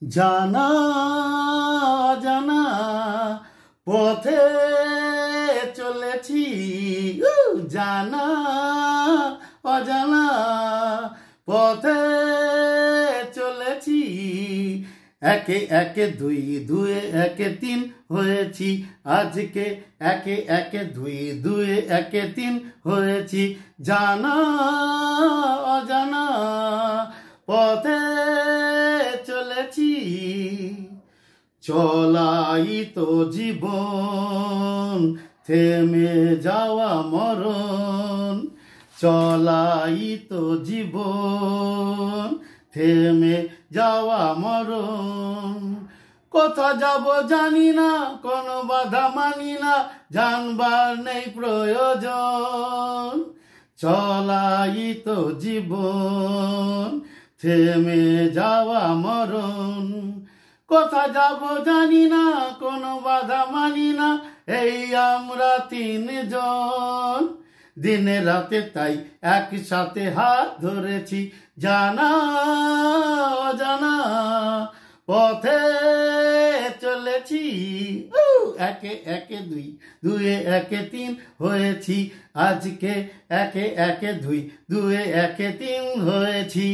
জানা জানা পথে চলেছি, জানা অজানা পথে চলেছি। একে একে দুই, দুয়ে একে তিন হয়েছি আজকে। একে একে দুই, দুয়ে একে তিন হয়েছি। জানা অজানা পথে চলেছি। চলাই তো জীবন, থেমে যাওয়া মরণ। চলাই তো জীবন, থেমে যাওয়া মরণ। কোথা যাব জানি না, কোনো বাধা মানি না, জানবার নেই প্রয়োজন। চলাই তো জীবন, থেমে যাওয়া মরণ। কোথা যাব জানি না, কোনো বাধা মানি না, এই আমরা তিনজন। দিনে রাতে তাই একসাথে হাত ধরেছি। জানা অজানা পথে চলেছি। একে একে দুই, দুয়ে একে তিন হয়েছি আজকে। একে একে দুই, দুয়ে একে তিন হয়েছি।